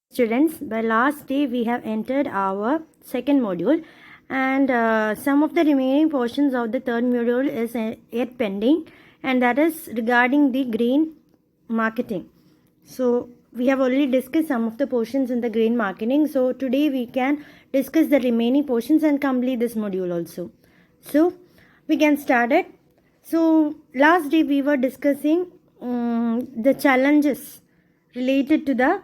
Students, by last day we have entered our second module, and some of the remaining portions of the third module is yet pending, and that is regarding the green marketing. So we have already discussed some of the portions in the green marketing, so today we can discuss the remaining portions and complete this module also. So we can start it. So last day we were discussing the challenges related to the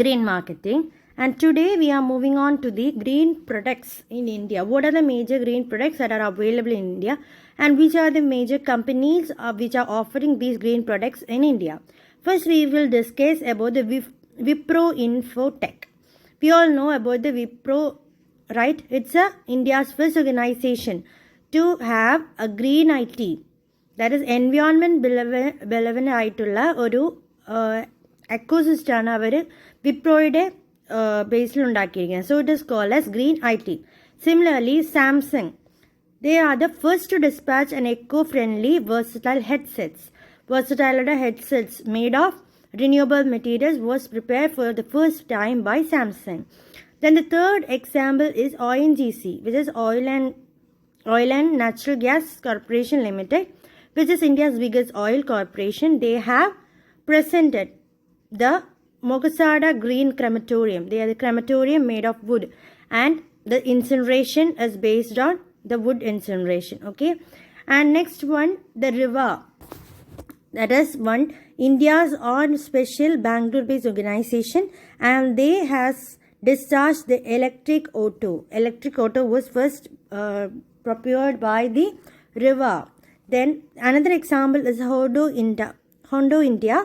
green marketing, and today we are moving on to the green products in India. What are the major green products that are available in India, and which are the major companies which are offering these green products in India? First we will discuss about the Wipro Infotech. We all know about the Wipro, right? It's India's first organization to have a green IT, that is environment relevant ആയിട്ടുള്ള ഒരു എക്കോസിസ്റ്റമാണ് അവർ വിപ്രോയുടെ ബേസിൽ ഉണ്ടാക്കിയിരിക്കുന്നത്. So it is called as green IT. Similarly, Samsung, they are the first to dispatch an eco-friendly versatile headsets. Versatile headsets made of renewable materials was prepared for the first time by Samsung. Then the third example is ONGC, which is Oil and Natural Gas Corporation Limited, which is India's biggest oil corporation. They have presented the Mogasada Green Crematorium. They are the crematorium made of wood, and the incineration is based on the wood incineration. Okay, and next one, the Riva. That is one India's own special Bangalore-based organization, and they has discharged the electric auto. Electric auto was first procured by the Riva. Then another example is Honda India,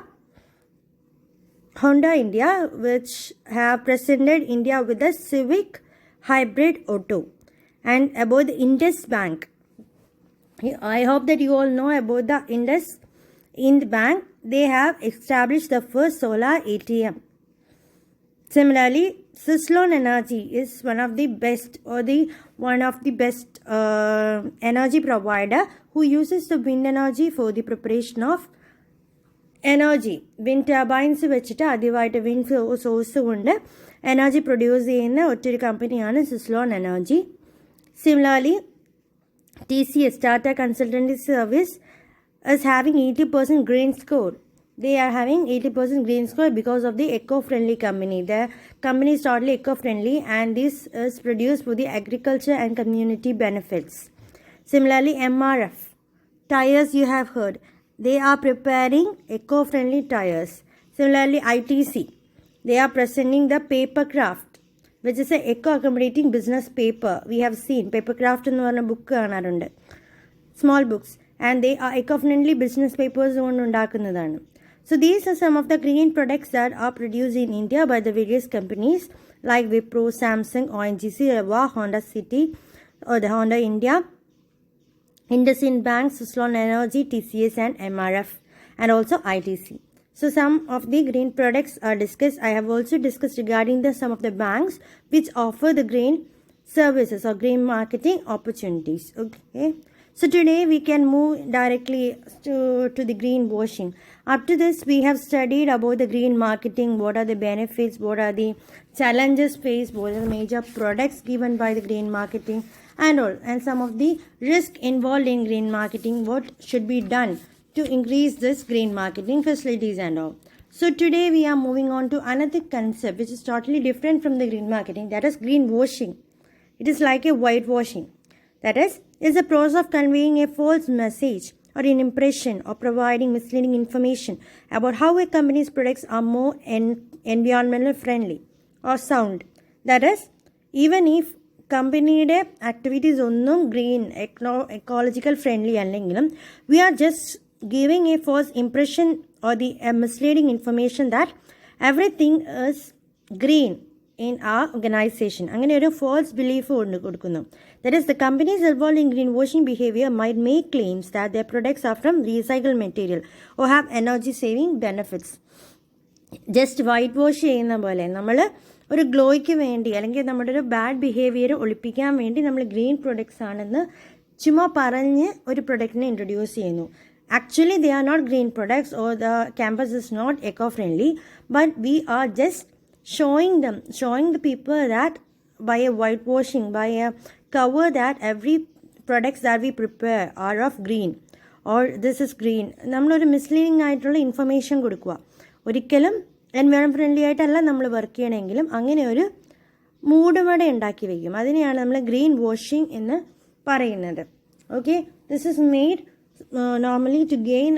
which have presented India with a Civic hybrid auto. And about the Indus Bank, I hope that you all know about the Ind Bank. They have established the first solar ATM. Similarly, Suslon Energy is one of the best energy provider who uses the wind energy for the preparation of energy. Wind turbines വെച്ചിട്ട് ആദ്യമായിട്ട് wind source കൊണ്ട് energy produce ചെയ്യുന്ന ഒറ്റൊരു കമ്പനിയാണ് സിസ്ലോൺ energy. Similarly, TCS, Tata Consultancy Service, is having 80% green score. They are having 80% green score because of the eco-friendly company. The company is totally eco-friendly, and this is produced for the agriculture and community benefits. Similarly, MRF, tires you have heard. They are preparing eco-friendly tires. Similarly, ITC, they are presenting the paper craft, which is a eco-accommodating business paper. We have seen paper craft in one book, small books, and they are eco-friendly business papers. So these are some of the green products that are produced in India by the various companies like Wipro, Samsung, ONGC, Riva, Honda City, or the Honda India, IndusInd Bank, Suslon Energy, TCS, and MRF, and also ITC. So some of the green products are discussed. I have also discussed regarding some of the banks which offer the green services or green marketing opportunities. Okay. So today we can move directly to the greenwashing. Up to this, we have studied about the green marketing, what are the benefits, what are the challenges faced, what are the major products given by the green marketing, and all, and some of the risk involved in green marketing, what should be done to increase this green marketing facilities and all. So today we are moving on to another concept which is totally different from the green marketing, that is greenwashing. It is like a whitewashing. That is a process of conveying a false message or an impression or providing misleading information about how a company's products are more environmental friendly or sound. That is, even if കമ്പനിയുടെ activities ഒന്നും green ecological friendly അല്ലെങ്കിലും we are just giving a false impression or the misleading information that everything is green in our organization. അങ്ങനെ ഒരു false belief കൊടുക്കുന്നു. That is, the companies involved in greenwashing behavior might make claims that their products are from recycled material or have energy saving benefits. Just white wash ചെയ്യുന്ന പോലെ നമ്മൾ ഒരു ഗ്ലോയ്ക്ക് വേണ്ടി അല്ലെങ്കിൽ നമ്മുടെ ഒരു ബാഡ് ബിഹേവിയർ ഒളിപ്പിക്കാൻ വേണ്ടി നമ്മൾ ഗ്രീൻ പ്രൊഡക്ട്സ് ആണെന്ന് ചുമ്മാ പറഞ്ഞ് ഒരു പ്രൊഡക്റ്റിനെ ഇൻട്രൊഡ്യൂസ് ചെയ്യുന്നു. Actually, they are not green products or the campus is not eco-friendly, but we are just showing the people that by a whitewashing, by a cover that every products that we prepare are of green or this is green. നമ്മളൊരു misleading ആയിട്ടുള്ള information കൊടുക്കുക. ഒരിക്കലും environment friendly ആയിട്ടല്ല നമ്മൾ work ചെയ്യണമെങ്കിലും അങ്ങനെ ഒരു മൂടുപട ഉണ്ടാക്കി വയ്ക്കും. അതിനെയാണ് നമ്മൾ ഗ്രീൻ വാഷിംഗ് എന്ന് പറയുന്നത്. Okay, this is made normally to gain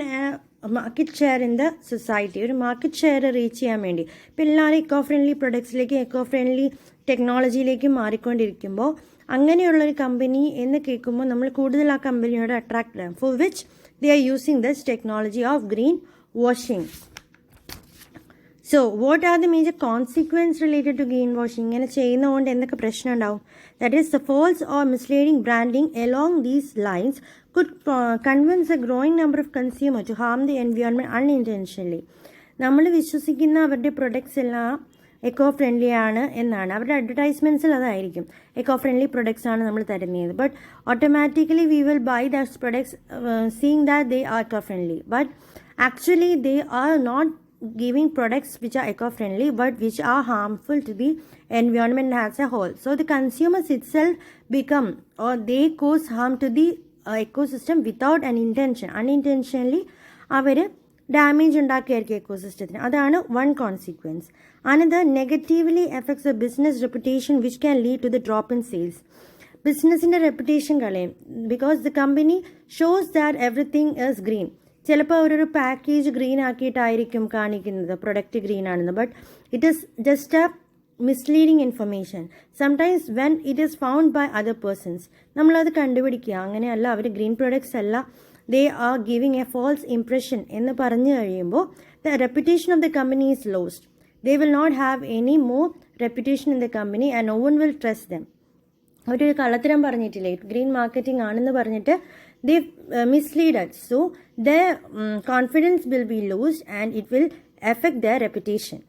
market share in the society. ഒരു മാർക്കറ്റ് ഷെയർ റീച്ച് ചെയ്യാൻ വേണ്ടി ഇപ്പോൾ എല്ലാവരും എക്കോ ഫ്രണ്ട്ലി പ്രൊഡക്ട്സിലേക്കും എക്കോ ഫ്രണ്ട്ലി ടെക്നോളജിയിലേക്കും മാറിക്കൊണ്ടിരിക്കുമ്പോൾ അങ്ങനെയുള്ളൊരു കമ്പനി എന്ന് കേൾക്കുമ്പോൾ നമ്മൾ കൂടുതൽ ആ കമ്പനിയോട് അട്രാക്ട് ചെയ്യാം. For which they are using this technology of green washing. So what are the major consequence related to green washing? ഇങ്ങനെ ചെയ്യുന്നതുകൊണ്ട് എന്തൊക്കെ പ്രശ്നം ഉണ്ടാവും? That is the false or misleading branding along these lines could convince a growing number of consumers to harm the environment unintentionally. നമ്മൾ വിശ്വസിക്കുന്ന അവരുടെ products എല്ലാം eco friendly ആണ് എന്നാണ്. അവരുടെ അഡ്വർടൈസ്മെൻറ്റ്സിൽ അതായിരിക്കും എക്കോ ഫ്രണ്ട്ലി പ്രൊഡക്ട്സ് ആണ് നമ്മൾ തരുന്നത്. But automatically we will buy that products seeing that they are eco friendly. But actually they are not giving products which are eco-friendly but which are harmful to the environment as a whole. So the consumers itself become or they cause harm to the ecosystem without an intention. Unintentionally അവർ damage ഉണ്ടാക്കിയായിരിക്കും എക്കോസിസ്റ്റത്തിന്. അതാണ് one consequence. Another negatively effects the business reputation which can lead to the drop in sales. ബിസിനസ്സിൻ്റെ reputation കളയും. Because the company shows that everything is green. ചിലപ്പോൾ അവരൊരു package green ആക്കിയിട്ടായിരിക്കും കാണിക്കുന്നത് പ്രൊഡക്റ്റ് ഗ്രീൻ ആണെന്ന്. But it is just a misleading information. Sometimes when it is found by other persons. നമ്മളത് കണ്ടുപിടിക്കുക. അങ്ങനെയല്ല, അവർ ഗ്രീൻ പ്രൊഡക്ട്സ് അല്ല, they are giving a false impression എന്ന് പറഞ്ഞു കഴിയുമ്പോൾ the reputation of the company is lost. They will not have any more reputation in the company and no one will trust them. ഒരു കള്ളത്തരം പറഞ്ഞിട്ടില്ലേ, green marketing ആണെന്ന് പറഞ്ഞിട്ട് they mislead us. So their confidence will be lost and it will affect their reputation.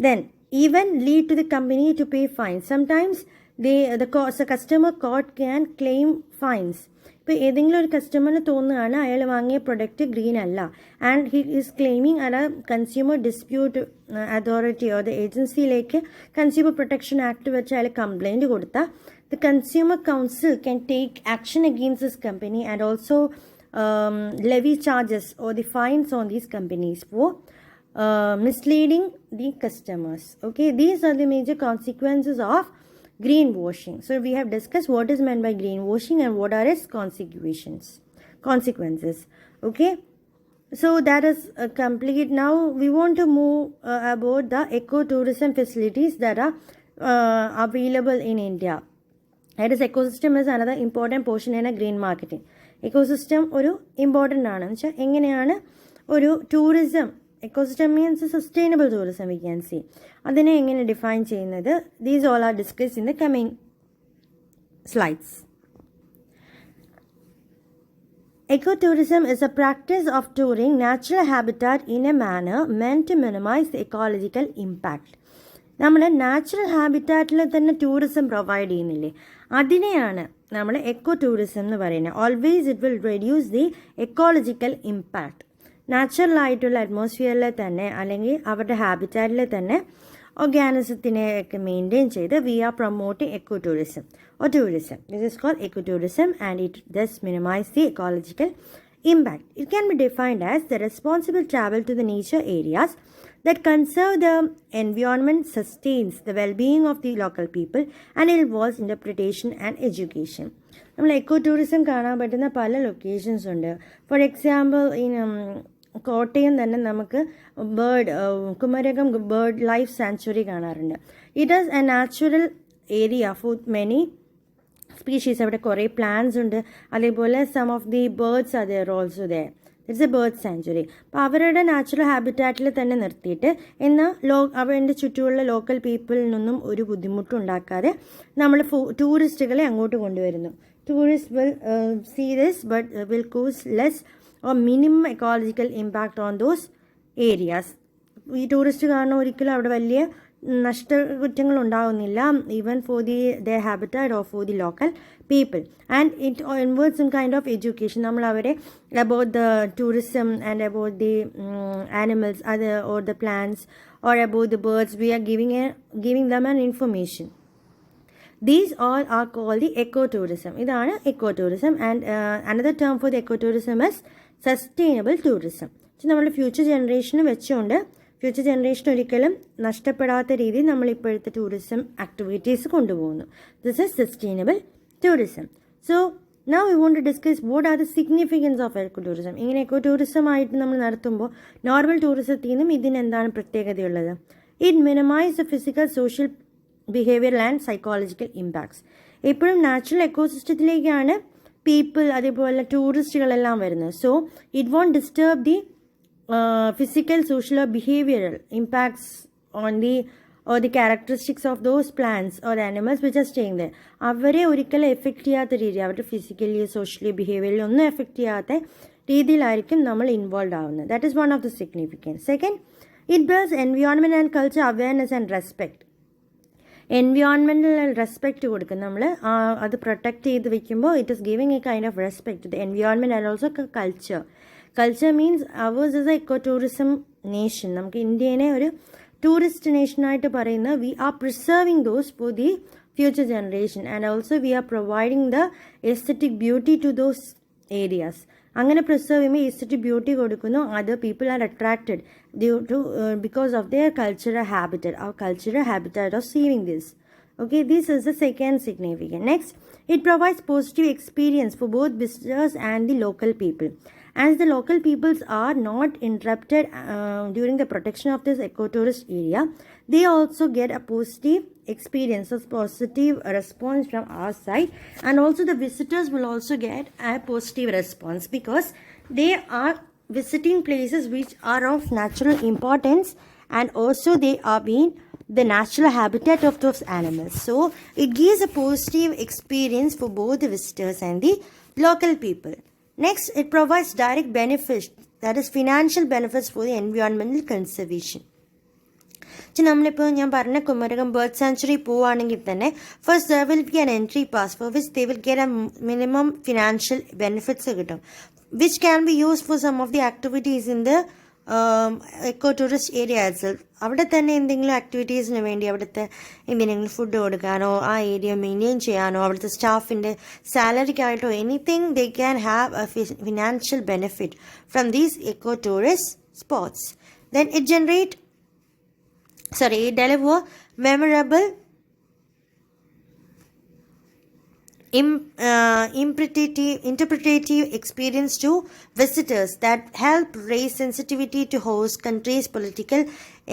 Then even lead to the company to pay fines. Sometimes the customer court can claim fines. ഇപ്പോൾ ഏതെങ്കിലും ഒരു കസ്റ്റമറിന് തോന്നുകയാണ് അയാൾ വാങ്ങിയ product green അല്ല and he is claiming അല്ല consumer dispute authority or the ഏജൻസിയിലേക്ക് കൺസ്യൂമർ പ്രൊട്ടക്ഷൻ ആക്ട് വെച്ച് അയാൾ കംപ്ലൈൻറ്റ് കൊടുത്താൽ the consumer council can take action against this company and also levy charges or the fines on these companies for misleading the customers. Okay, these are the major consequences of greenwashing. So we have discussed what is meant by greenwashing and what are its consequences. Okay, so that is complete. Now we want to move about the ecotourism facilities that are available in India. That is, ecosystem is another important portion in a green marketing. Ecosystem ഒരു important ആണ്. എന്ന് വെച്ചാൽ എങ്ങനെയാണ് ഒരു tourism, ecosystem means sustainable tourism we can see. അതിനെ എങ്ങനെ define ചെയ്യുന്നത്? These all are discussed in the coming slides. Ecotourism is a practice of touring natural habitat in a manner meant to minimize the ecological impact. നമ്മൾ natural ഹാബിറ്റാറ്റിൽ തന്നെ tourism provide ചെയ്യുന്നില്ലേ, അതിനെയാണ് നമ്മൾ echo tourism എന്ന് പറയുന്നത്. Always it will reduce the ecological impact. നാച്ചുറലായിട്ടുള്ള അറ്റ്മോസ്ഫിയറിൽ തന്നെ അല്ലെങ്കിൽ അവരുടെ ഹാബിറ്റാറ്റിൽ തന്നെ ഓർഗാനിസത്തിനെയൊക്കെ മെയിൻറ്റെയിൻ ചെയ്ത് we are promoting eco tourism or tourism. This is called ecotourism and it thus minimize the ecological impact. It can be defined as the responsible travel to the nature areas that conserve the environment, sustains the well-being of the local people and involves interpretation and education. നമ്മൾ eco tourism കാണാൻ പറ്റുന്ന പല locations ഉണ്ട്. For example Kottayam തന്നെ നമുക്ക് Kumarakom bird life sanctuary കാണാറുണ്ട്. It is a natural area for many species. അവിടെ കുറേ പ്ലാന്റ്സ് ഉണ്ട്. അതേപോലെ some of the birds are there also there. It's a bird sanctuary. അപ്പോൾ അവരുടെ നാച്ചുറൽ ഹാബിറ്റാറ്റിൽ തന്നെ നിർത്തിയിട്ട് എന്നാൽ അവരുടെ ചുറ്റുമുള്ള ലോക്കൽ പീപ്പിളിൽ നിന്നും ഒരു ബുദ്ധിമുട്ടുണ്ടാക്കാതെ നമ്മൾ ടൂറിസ്റ്റുകളെ അങ്ങോട്ട് കൊണ്ടുവരുന്നു. Tourist will see this but will cause less or minimum ecological impact on those areas. ഈ ടൂറിസ്റ്റ് കാരണം ഒരിക്കലും അവിടെ വലിയ നഷ്ടകുറ്റങ്ങൾ ഉണ്ടാകുന്നില്ല, even for the habitat or for the local people. And it inverts some kind of education. നമ്മൾ അവരെ about the tourism and about the animals അത് or the plants or about the birds. We are giving them an information. These all are called the ecotourism. ഇതാണ് ecotourism, and another term for the ecotourism is sustainable tourism. നമ്മുടെ future ജനറേഷന് വെച്ചുകൊണ്ട് future generation ഒരിക്കലും നഷ്ടപ്പെടാത്ത രീതിയിൽ നമ്മൾ ഇപ്പോഴത്തെ tourism activities കൊണ്ടുപോകുന്നു. This is sustainable tourism. So now we want to discuss what are the significance of eco tourism. ഇങ്ങനെ എക്കോ-ടൂറിസം ആയിട്ട് നമ്മൾ നടത്തുമ്പോൾ നോർമൽ ടൂറിസത്തിൽ നിന്നും ഇതിന് എന്താണ് പ്രത്യേകതയുള്ളത്? It minimise the physical, social, behavioural and psychological impacts. എപ്പോഴും നാച്ചുറൽ എക്കോസിസ്റ്റത്തിലേക്കാണ് പീപ്പിൾ അതേപോലെ ടൂറിസ്റ്റുകളെല്ലാം വരുന്നത്. So it won't disturb the physical, social or behavioral impacts on the characteristics of those plants or animals which are staying there. അവരെ ഒരിക്കലും effect ചെയ്യാത്ത രീതി, അവരുടെ ഫിസിക്കലി, സോഷ്യലി, ബിഹേവിയറലി ഒന്നും എഫക്റ്റ് ചെയ്യാത്ത രീതിയിലായിരിക്കും നമ്മൾ ഇൻവോൾവ് ആവുന്നത്. That is one of the significance. Second, it builds environment and culture awareness and respect. Environmental respect കൊടുക്കും നമ്മൾ. അത് പ്രൊട്ടക്റ്റ് ചെയ്ത് വെക്കുമ്പോൾ it is giving a kind of respect to the environment and also culture. Culture means ours is a eco tourism nation. നമുക്ക് ഇന്ത്യനെ ഒരു tourist നേഷനായിട്ട് പറയുന്ന we are preserving those for the future generation, and also we are providing the aesthetic beauty to those areas. അങ്ങനെ preserve ചെയ്യുമ്പോൾ aesthetic beauty കൊടുക്കുന്നു. Other people are attracted due to because of their cultural habitat, our cultural habitat of sieving this. Okay, this is the second significance. Next, it provides positive experience for both visitors and the local people. As the local peoples are not interrupted during the protection of this ecotourist area, they also get a positive experience, a positive response from our side, and also the visitors will also get a positive response because they are visiting places which are of natural importance, and also they are being the natural habitat of those animals. So it gives a positive experience for both the visitors and the local people. Next, it provides direct benefits, that is financial benefits for the environmental conservation. നമ്മളിപ്പോൾ ഞാൻ പറഞ്ഞ Kumarakom bird sanctuary പോവുകയാണെങ്കിൽ തന്നെ first there will be an entry pass for which they will get a minimum financial benefits കിട്ടും, which can be use for some of the activities in the eco tourist area itself. അവിടെ തന്നെ എന്തെങ്കിലും ആക്ടിവിറ്റീസിന് വേണ്ടി അവിടുത്തെ എന്തെങ്കിലും food കൊടുക്കാനോ ആ area maintain ചെയ്യാനോ അവിടുത്തെ സ്റ്റാഫിൻ്റെ സാലറിക്കായിട്ടോ anything they can have a financial benefit from these eco tourist spots. Then it deliver memorable interpretative experience to visitors that help raise sensitivity to host countries' political,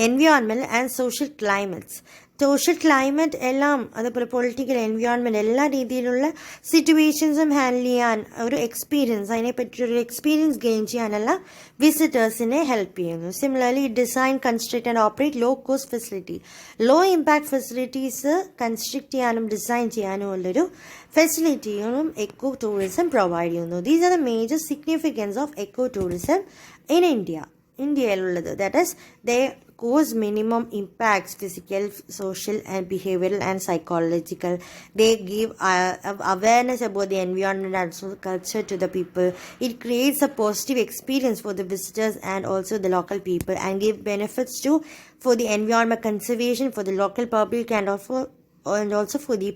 environmental and social climates. Social climate എല്ലാം അതുപോലെ political environment എല്ലാ രീതിയിലുള്ള സിറ്റുവേഷൻസും handle ചെയ്യാൻ ഒരു experience, അതിനെപ്പറ്റിയൊരു experience gain ചെയ്യാനെല്ലാം വിസിറ്റേഴ്സിനെ help ചെയ്യുന്നു. Similarly design, construct and operate low cost facility, low impact facilities construct ചെയ്യാനും ഡിസൈൻ ചെയ്യാനും ഉള്ളൊരു ഫെസിലിറ്റികളും എക്കോ ടൂറിസം പ്രൊവൈഡ് ചെയ്യുന്നു. These are the major significance of eco tourism in ഇന്ത്യയിലുള്ളത്. That is they cause minimum impacts, physical, social and behavioral and psychological. They give awareness about the environment and also culture to the people. It creates a positive experience for the visitors and also the local people, and give benefits to for the environment conservation for the local public and also for the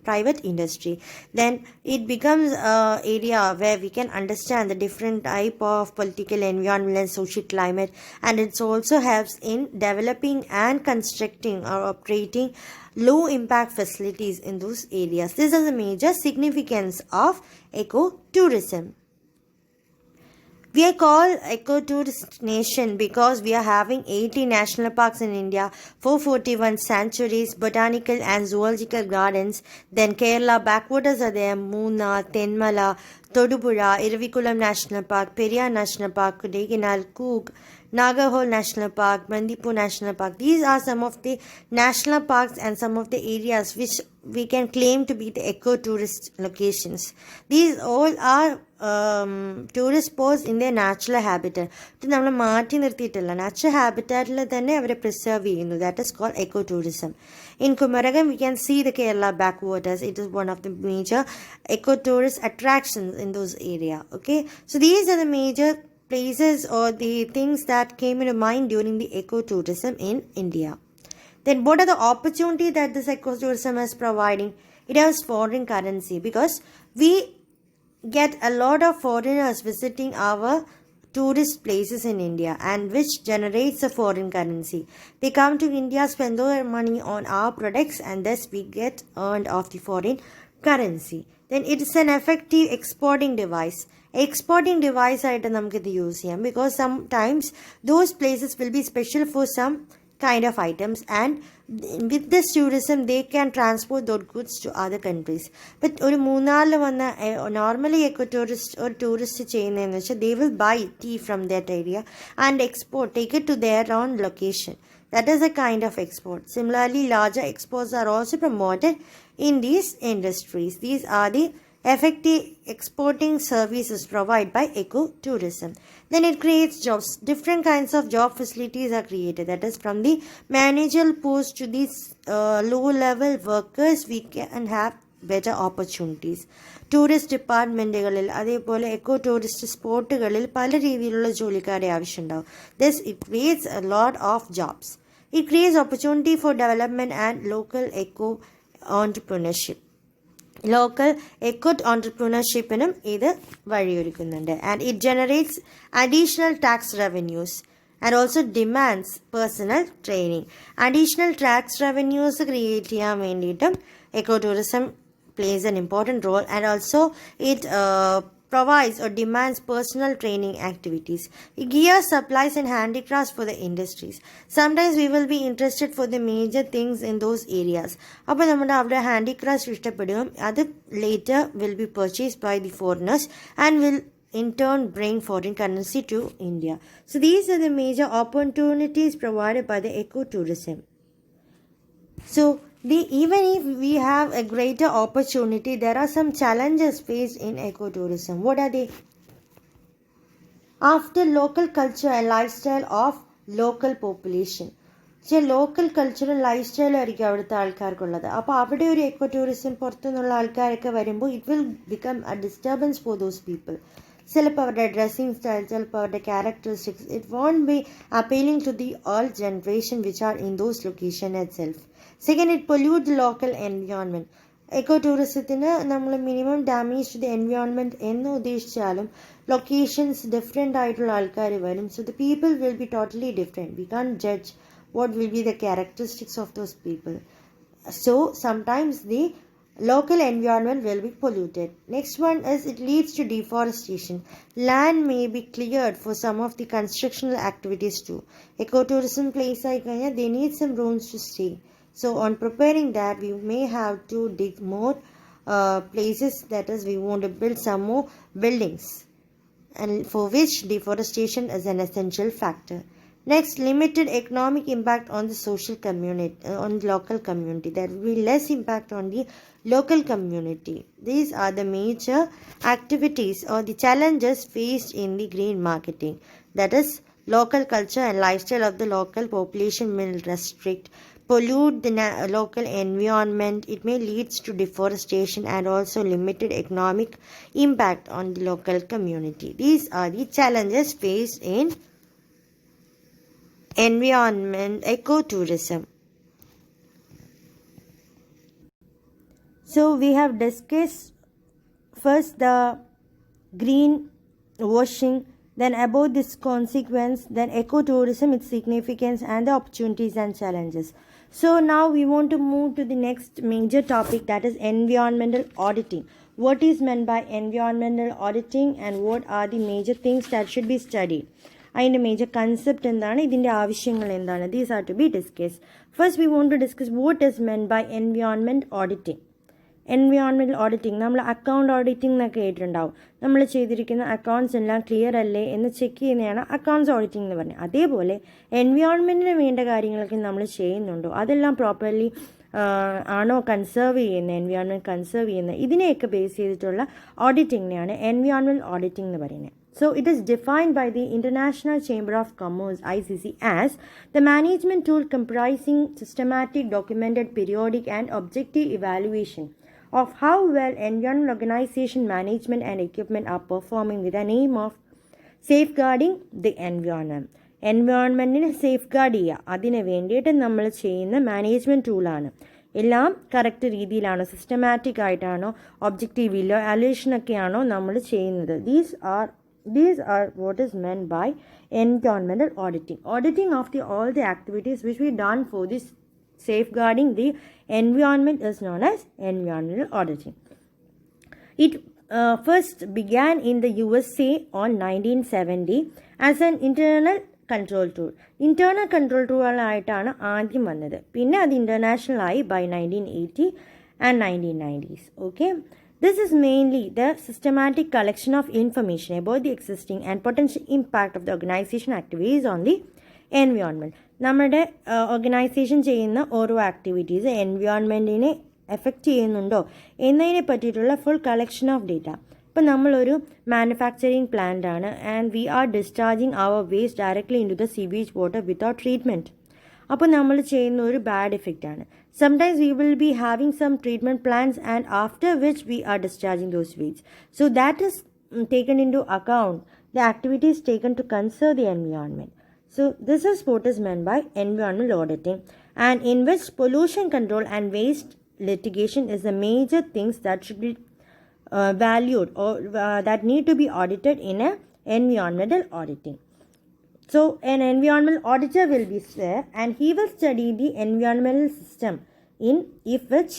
private industry. Then it becomes an area where we can understand the different type of political, environmental and social climate, and it also helps in developing and constructing or operating low impact facilities in those areas. This is the major significance of ecotourism. We are called ecotourist nation because we are having 80 national parks in India, 441 sanctuaries, botanical and zoological gardens. Then Kerala backwaters are there, Munnar, Tenmala, Todupuzha, Iravikulam National Park, Periyar National Park, Kodaikanal, Coorg, Nagarhole National Park, Bandipur National Park. These are some of the national parks and some of the areas which we can claim to be the eco-tourist locations. These all are tourist spots in the natural habitat. ഇത് നമ്മൾ മാറ്റി നിർത്തിയിട്ടില്ല, natural ഹാബിറ്റാറ്റിൽ തന്നെ അവരെ preserve ചെയ്യുന്നു. That is called eco tourism. In Kumarakom we can see the Kerala backwaters. It is one of the major eco tourist attractions in those area. Okay, so these are the major places or the things that came into mind during the ecotourism in India. Then what are the opportunities that this ecotourism is providing? It has foreign currency because we get a lot of foreigners visiting our tourist places in India, and which generates a foreign currency. They come to India, spend their money on our products, and thus we get earned of the foreign currency. Then it is an effective exporting device. Exporting device ആയിട്ട് നമുക്കിത് use ചെയ്യാം because sometimes those places will be special for some kind of items, and with this tourism they can transport those goods to other countries. But ഒരു മൂന്നാറിൽ വന്ന normally eco-tourist or tourist ചെയ്യുന്നതെന്ന് വെച്ചാൽ they will buy tea from that area and take it to their own location. That is a kind of export. Similarly, larger exports are also promoted in these industries. These are the effective exporting services provided by ecotourism. Then it creates jobs. Different kinds of job facilities are created. That is, from the managerial post to these low-level workers, we can have better opportunities. Tourist ഡിപ്പാർട്ട്മെൻറ്റുകളിൽ അതേപോലെ eco tourist സ്പോട്ടുകളിൽ പല രീതിയിലുള്ള ജോലിക്കാരെ ആവശ്യമുണ്ടാവും. This it creates a lot of jobs. It creates opportunity for development and local eco entrepreneurship. Local eco ഓൺടർപ്രണർഷിപ്പിനും ഇത് വഴിയൊരുക്കുന്നുണ്ട്. And it generates additional tax revenues and also demands personal training. Additional tax revenues create ചെയ്യാൻ വേണ്ടിയിട്ടും eco tourism plays an important role, and also it provides or demands personal training activities. Gear, supplies and handicrafts for the industries. Sometimes we will be interested for the major things in those areas. അപ്പോൾ നമ്മുടെ അവിടെ handicrafts ഇഷ്ടപ്പെടുകയും അത് later will be purchased by the foreigners and will in turn bring foreign currency to India. So these are the major opportunities provided by the ecotourism. So even if we have a greater opportunity, there are some challenges faced in ecotourism. What are they? After local culture and lifestyle of local population. പക്ഷേ local കൾച്ചറും life സ്റ്റൈലും ആയിരിക്കും അവിടുത്തെ ആൾക്കാർക്കുള്ളത്. അപ്പോൾ അവിടെ ഒരു eco tourism പുറത്തുനിന്നുള്ള ആൾക്കാരൊക്കെ വരുമ്പോൾ it will become a disturbance for those people. ചിലപ്പോൾ അവരുടെ ഡ്രസ്സിങ് സ്റ്റൈൽ, ചിലപ്പോൾ അവരുടെ characteristics, it won't be appealing to the all generation which are in those location itself. Second, it pollute the local environment. Eco ടൂറിസത്തിന് നമ്മൾ minimum damage to the environment എന്ന് ഉദ്ദേശിച്ചാലും locations different ആയിട്ടുള്ള ആൾക്കാർ വരും. So the people will be totally different. We can judge what will be the characteristics of those people. So sometimes the local environment will be polluted. Next one is it leads to deforestation. Land may be cleared for some of the constructional activities too. Ecotourism place they need some rooms to stay. So on preparing that, we may have to dig more places, that is we want to build some more buildings, and for which deforestation is an essential factor. Next, limited economic impact on the social community, on the local community. There will be less impact on the local community. These are the major activities or the challenges faced in the green marketing. That is, local culture and lifestyle of the local population will restrict, pollute the local environment. It may lead to deforestation and also limited economic impact on the local community. These are the challenges faced in environment ecotourism. So we have discussed first the green washing, then about this consequence, then ecotourism, its significance and the opportunities and challenges. So now we want to move to the next major topic, that is environmental auditing. What is meant by environmental auditing and what are the major things that should be studied? അതിൻ്റെ major concept എന്താണ്, ഇതിൻ്റെ ആവശ്യങ്ങൾ എന്താണ്? These are to be discuss. First we want to discuss what is meant by environment auditing. Environmental auditing നമ്മൾ account auditing എന്നൊക്കെ കേട്ടിട്ടുണ്ടാവും. നമ്മൾ ചെയ്തിരിക്കുന്ന അക്കൗണ്ട്സ് എല്ലാം ക്ലിയർ അല്ലേ എന്ന് ചെക്ക് ചെയ്യുന്നതാണ് അക്കൗണ്ട്സ് ഓഡിറ്റിംഗ് എന്ന് പറഞ്ഞത്. അതേപോലെ എൻവയോൺമെൻറ്റിന് വേണ്ട കാര്യങ്ങളൊക്കെ നമ്മൾ ചെയ്യുന്നുണ്ടോ, അതെല്ലാം പ്രോപ്പർലി ആണോ കൺസേർവ് ചെയ്യുന്നത്, എൻവയോൺമെൻറ്റ് കൺസേർവ് ചെയ്യുന്നത്, ഇതിനെയൊക്കെ ബേസ് ചെയ്തിട്ടുള്ള ഓഡിറ്റിങ്ങിനെയാണ് എൻവയോൺമെൻറ്റൽ ഓഡിറ്റിംഗ് എന്ന് പറയുന്നത്. So it is defined by the International Chamber of Commerce ICC as the management tool comprising systematic, documented, periodic and objective evaluation of how well environmental organization management and equipment are performing with an aim of safeguarding the environment. എൻവയോൺമെൻറ്റിനെ safeguard ചെയ്യുക, അതിന് വേണ്ടിയിട്ട് നമ്മൾ ചെയ്യുന്ന management ടൂളാണ്. എല്ലാം correct രീതിയിലാണോ, systematic ആയിട്ടാണോ, ഒബ്ജക്റ്റീവ് ഇവാലുവേഷനൊക്കെയാണോ നമ്മൾ ചെയ്യുന്നത്. These are what is meant by environmental auditing. Auditing of all the activities which we done for this safeguarding the environment is known as environmental auditing. It first began in the USA on 1970 as an internal control tool. Internal control tool ആയിട്ടാണ് ആദ്യം വന്നത്. പിന്നെ അത് international ആയി by 1980 and 1990s. Okay. This is mainly the systematic collection of information about the existing and potential impact of the organization activities on the environment. നമ്മുടെ organisation ചെയ്യുന്ന ഓരോ activities എൻവയോൺമെൻറ്റിനെ effect ചെയ്യുന്നുണ്ടോ എന്നതിനെ പറ്റിയിട്ടുള്ള ഫുൾ കളക്ഷൻ ഓഫ് ഡേറ്റ. ഇപ്പം നമ്മളൊരു manufacturing plant ആണ് and we are discharging our waste directly into the sewage water without treatment. അപ്പോൾ നമ്മൾ ചെയ്യുന്ന ഒരു ബാഡ് എഫക്റ്റ് ആണ്. Sometimes we will be having some treatment plants and after which we are discharging those waste. So that is taken into account. The activities taken to conserve the environment. So this is what is meant by environmental auditing, and in which pollution control and waste litigation is the major things that should be valued or that need to be audited in a environmental auditing. So an environmental auditor will be there and he will study the environmental system in which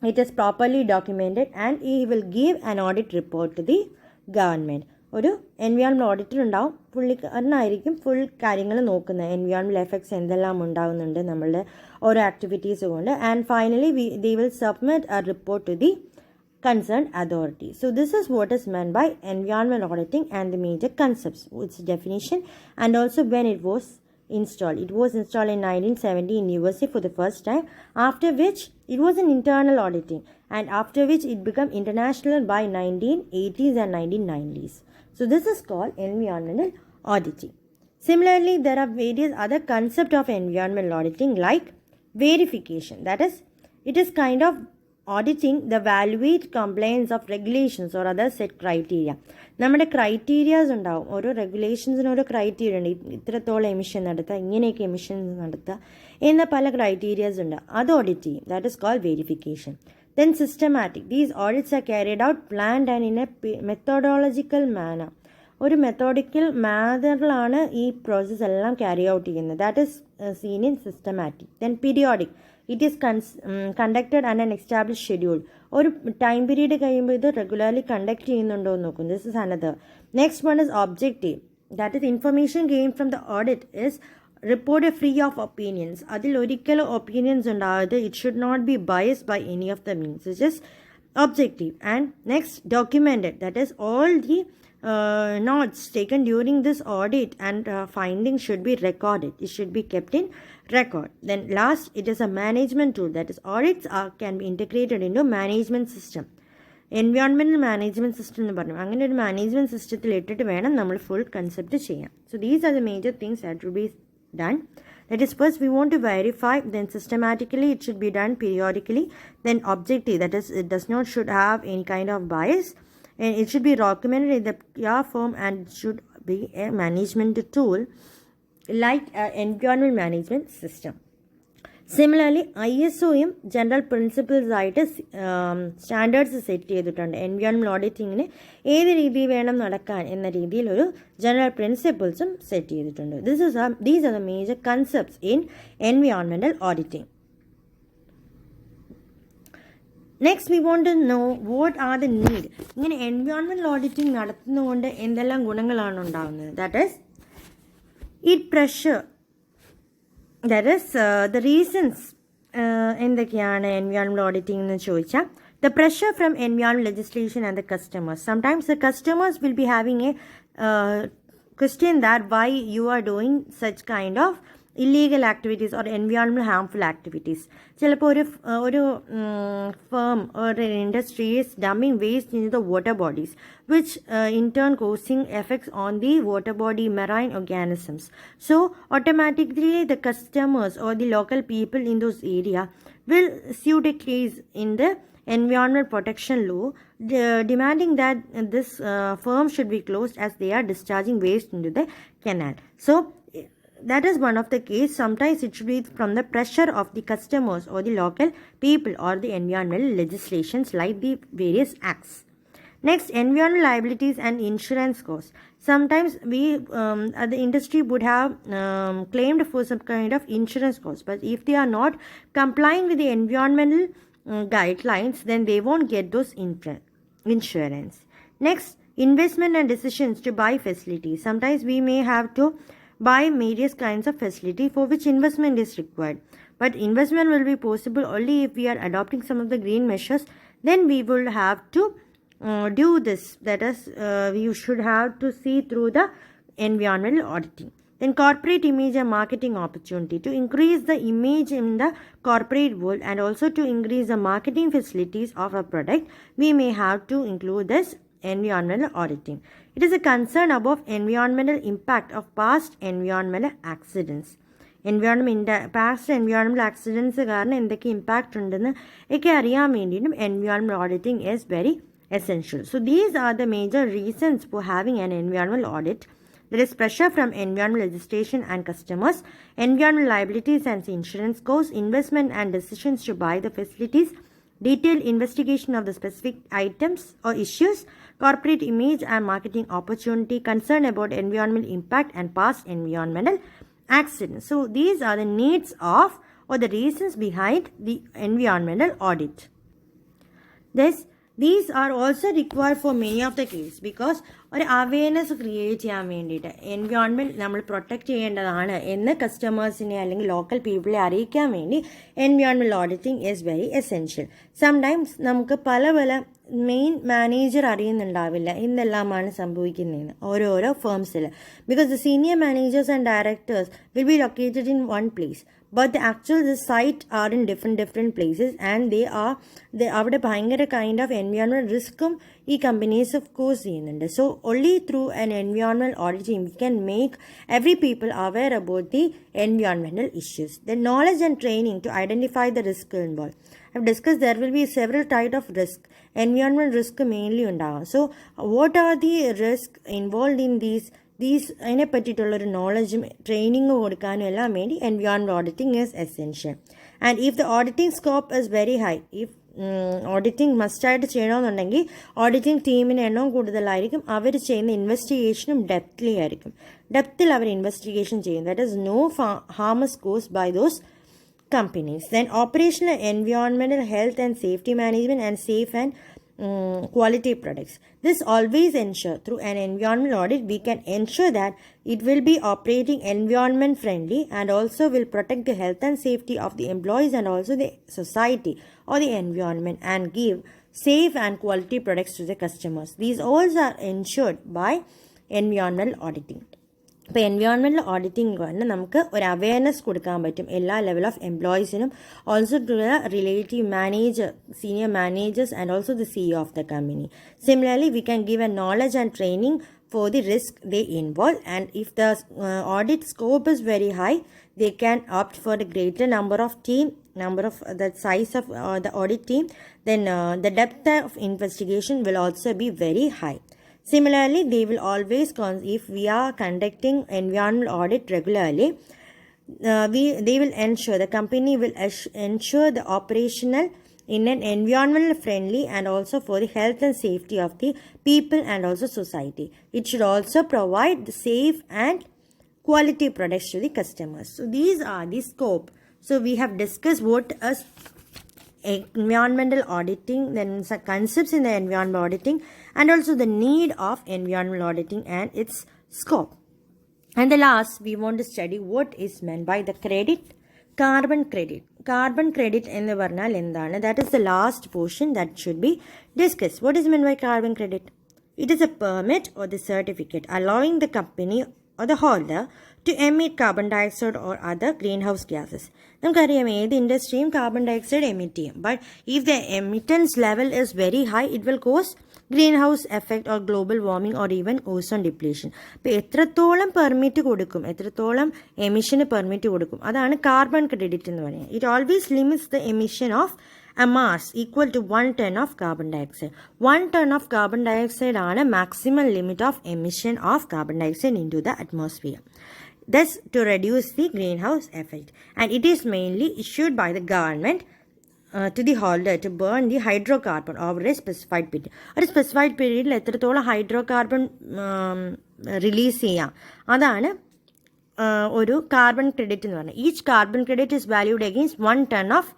it is properly documented and he will give an audit report to the government. ഒരു environment auditor ഉണ്ടാവും, പുള്ളിക്കാരനായിരിക്കും full കാര്യങ്ങൾ നോക്കുന്നത്, environment effects എന്തെല്ലാം ഉണ്ടാകുന്നുണ്ട് നമ്മളുടെ ഓരോ activities കൊണ്ട്. And finally they will submit a report to the concerned authority. So this is what is meant by environmental auditing and the major concepts, its definition, and also when it was installed. It was installed in 1970 in USA for the first time, after which it was an internal auditing, and after which it became international by 1980s and 1990s. So this is called environmental auditing. Similarly, there are various other concepts of environmental auditing like verification. That is, it is kind of auditing the valuate compliance of regulations or other set criteria. നമ്മുടെ criterias ഉണ്ടാവും, ഓരോ റെഗുലേഷൻസിന് ഓരോ criteria ഉണ്ട്. ഇത്രത്തോളം emission നടത്തുക, ഇങ്ങനെയൊക്കെ emissions നടത്തുക എന്ന പല ക്രൈറ്റീരിയാസ് ഉണ്ട്. അത് ഓഡിറ്റ് ചെയ്യും. That is called verification. Then systematic. These audits are carried out planned and in a methodological manner. ഒരു മെത്തോഡിക്കൽ മാനറിലാണ് ഈ പ്രോസസ്സ് എല്ലാം ക്യാരി ഔട്ട് ചെയ്യുന്നത്. That is seen in systematic. Then periodic. It is conducted and an establish schedule. ഒരു time period കഴിയുമ്പോൾ ഇത് regularly conduct ചെയ്യുന്നുണ്ടോ എന്ന് നോക്കും. This is another. Next one is objective. That is information gain from the audit is report free of opinions. അതിൽ ഒരിക്കലും opinions ഉണ്ടാവരുത്. It should not be biased by any of the means. It is objective. And next documented. That is all the notes taken during this audit and findings should be recorded. It should be kept in record. Then last, it is a management tool. That is, audits can be integrated into management system. Environmental management system എന്ന് പറഞ്ഞു. അങ്ങനെ ഒരു management സിസ്റ്റത്തിൽ ഇട്ടിട്ട് വേണം നമ്മൾ full concept ചെയ്യാൻ. So these are the major things that should be done. That is, first we want to verify, then systematically it should be done periodically, then objective, that is, it does not should have any kind of bias, and it should be documented in the PR form and should be a management tool like an environment management system. Similarly, ISOയും general principles ആയിട്ട് standards set ചെയ്തിട്ടുണ്ട്. Environment ഓഡിറ്റിങ്ങിന് ഏത് രീതിയിൽ വേണം നടക്കാൻ എന്ന രീതിയിൽ ഒരു ജനറൽ പ്രിൻസിപ്പിൾസും സെറ്റ് ചെയ്തിട്ടുണ്ട്. These are the major concepts in environmental auditing. Next we want to know what are the need. ഇങ്ങനെ എൻവയോൺമെൻറ്റൽ ഓഡിറ്റിംഗ് നടത്തുന്നതുകൊണ്ട് എന്തെല്ലാം ഗുണങ്ങളാണ് ഉണ്ടാകുന്നത്. That is it pressure. That is the reasons എന്തൊക്കെയാണ് എൻവയോൺമെൻറ്റൽ ഓഡിറ്റിംഗ് എന്ന് ചോദിച്ചാൽ, the pressure from environment legislation and the customers. Sometimes the customers will be having a question that why you are doing such kind of illegal activities or environmental harmful activities. ചിലപ്പോൾ ഒരു firm or an industry is dumping waste into the water bodies, which in turn causing effects on the water body marine organisms. So automatically the customers or the local people in those area will sued a case in the Environmental Protection Law demanding that this firm should be closed as they are discharging waste into the canal. So that is one of the case. Sometimes it should be from the pressure of the customers or the local people or the environmental legislations like the various acts. Next, environmental liabilities and insurance costs. Sometimes the industry would have claimed for some kind of insurance costs, but if they are not complying with the environmental guidelines, then they won't get those insurance. Next, investment and decisions to buy facilities. Sometimes we may have to buy various kinds of facility for which investment is required, but investment will be possible only if we are adopting some of the green measures. Then we will have to do this, that is you should have to see through the environmental auditing. Then corporate image and marketing opportunity. To increase the image in the corporate world and also to increase the marketing facilities of a product, we may have to include this environmental auditing. It is a concern about environmental impact of past environmental accidents. Past environmental accidents കാരണം എന്തൊക്കെ impact ഉണ്ടെന്ന് ഒക്കെ അറിയാൻ വേണ്ടിയിട്ടും environmental auditing is very essential. So these are the major reasons for having an environmental audit. There is pressure from environmental legislation and customers, environmental liabilities and insurance costs, investment and decisions to buy the facilities, detailed investigation of the specific items or issues, corporate image and marketing opportunity, concern about environmental impact and past environmental accidents. So these are the needs of or the reasons behind the environmental audit. These are also required for many of the cases because ഒരു awareness create ചെയ്യാൻ വേണ്ടിയിട്ട് environment നമ്മൾ protect ചെയ്യേണ്ടതാണ് എന്ന് കസ്റ്റമേഴ്സിനെ അല്ലെങ്കിൽ local പീപ്പിളെ അറിയിക്കാൻ വേണ്ടി environmental auditing is very essential. Sometimes നമുക്ക് പല മെയിൻ മാനേജർ അറിയുന്നുണ്ടാവില്ല എന്തെല്ലാമാണ് സംഭവിക്കുന്നതെന്ന് ഓരോരോ ഫേംസിൽ, because the senior managers and directors will be located in one place, but the actual the site are in different places and they അവിടെ ഭയങ്കര kind of environment റിസ്ക്കും ഈ കമ്പനീസ് ഓഫ് കോഴ്സ് ചെയ്യുന്നുണ്ട്. So only through an environmental auditing we can make every people aware about the environmental issues. The knowledge and training to identify the risk involved. I've discussed there will be several types of risk. Environmental risk mainly ഉണ്ടാകും. So what are the risks involved in these അതിനെ പറ്റിയിട്ടുള്ളൊരു നോളജും ട്രെയിനിങ്ങും കൊടുക്കാനും എല്ലാം വേണ്ടി environment auditing is essential. And if the auditing scope is very high, if auditing മസ്റ്റായിട്ട് ചെയ്യണമെന്നുണ്ടെങ്കിൽ auditing ടീമിന് എണ്ണവും കൂടുതലായിരിക്കും, അവർ ചെയ്യുന്ന ഇൻവെസ്റ്റിഗേഷനും ഡെപ്ത്ലി ആയിരിക്കും. ഡെപ്തിൽ അവർ ഇൻവെസ്റ്റിഗേഷൻ ചെയ്യും. That is no harms cause by those companies. Then operational environmental health and safety management and safe and quality products. This always ensure through an environmental audit we can ensure that it will be operating environment friendly and also will protect the health and safety of the employees and also the society or the environment and give safe and quality products to the customers. These all are ensured by environmental auditing. ഇപ്പോൾ environmental auditing കൊണ്ട് നമുക്ക് ഒരു awareness കൊടുക്കാൻ പറ്റും എല്ലാ level of എംപ്ലോയീസിനും, also to the relative manager, senior managers and also the CEO of the company. Similarly, we can give a knowledge and training for the risk they involve, and if the audit scope is very high, they can opt for a greater number of the size of the audit team. Then the depth of investigation will also be very high. Similarly, they will always, if we are conducting environmental audit regularly, they will ensure, the company will ensure the operational in an environmental friendly and also for the health and safety of the people and also society. It should also provide the safe and quality products to the customers. So these are the scope. So we have discussed what is environmental auditing, then some concepts in the environmental auditing, and also the need of environmental auditing and its scope. And the last, we want to study what is meant by the credit, carbon credit. Carbon credit എന്ന് പറഞ്ഞാൽ എന്താണ്? That is the last portion that should be discussed. What is meant by carbon credit? It is a permit or the certificate allowing the company or the holder to emit carbon dioxide or other greenhouse gases. നമുക്കറിയാം ഏത് ഇൻഡസ്ട്രിയും carbon dioxide emit ചെയ്യും. But if the emittance level is very high, it will cause green house effect or global warming or even ozone depletion. ഇപ്പോൾ എത്രത്തോളം permit കൊടുക്കും, എത്രത്തോളം emission permit കൊടുക്കും, അതാണ് കാർബൺ ക്രെഡിറ്റ് എന്ന് പറയുന്നത്. It always limits the emission of a mass equal to 1 ton of carbon dioxide. 1 ton of carbon dioxide ആണ് maximum limit of emission of carbon dioxide into the atmosphere. Thus, to reduce the greenhouse effect. And it is mainly issued by the government to the holder to burn the hydrocarbon over a specified period. ഒരു specified പീരീഡിൽ എത്രത്തോളം hydrocarbon release ചെയ്യാം, അതാണ് ഒരു carbon credit എന്ന് പറയുന്നത്. Each carbon credit is valued against 1 ton of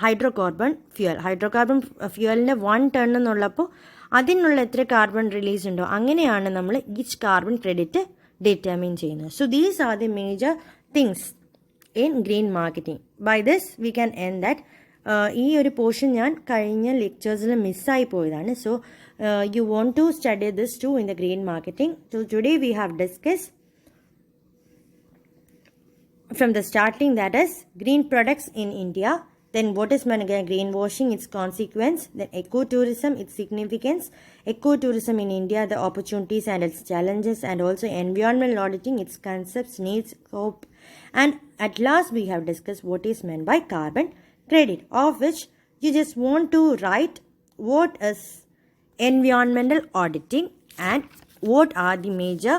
hydrocarbon ഫ്യൂവലിൻ്റെ 1 ton എന്നുള്ളപ്പോൾ അതിനുള്ള എത്ര കാർബൺ റിലീസ് ഉണ്ടോ അങ്ങനെയാണ് നമ്മൾ ഈച്ച് കാർബൺ ക്രെഡിറ്റ് ഡിറ്റർമിൻ ചെയ്യുന്നത്. So these are the major things in green marketing. By this we can end that. ഈ ഒരു പോർഷൻ ഞാൻ കഴിഞ്ഞ ലെക്ചേഴ്സിൽ മിസ്സായി പോയതാണ്. So you want to study this too in the green marketing. So today we have discuss from the starting, that is green products in India, then what is greenwashing, its consequence, then ecotourism, its significance, ecotourism in India, the opportunities and its challenges, and also environmental auditing, its concepts, needs, scope, and at last we have discussed what is meant by carbon credit, of which you just want to write what is environmental auditing and what are the major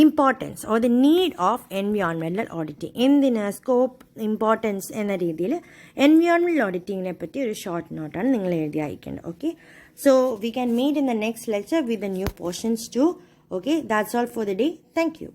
importance or the need of environmental auditing. എന്തിന് scope importance എന്ന രീതിയിൽ environmental ഓഡിറ്റിങ്ങിനെ പറ്റി ഒരു short നോട്ടാണ് നിങ്ങൾ എഴുതി അയക്കേണ്ടത്. Okay, so we can meet in the next lecture with the new portions too. Okay, that's all for the day. Thank U.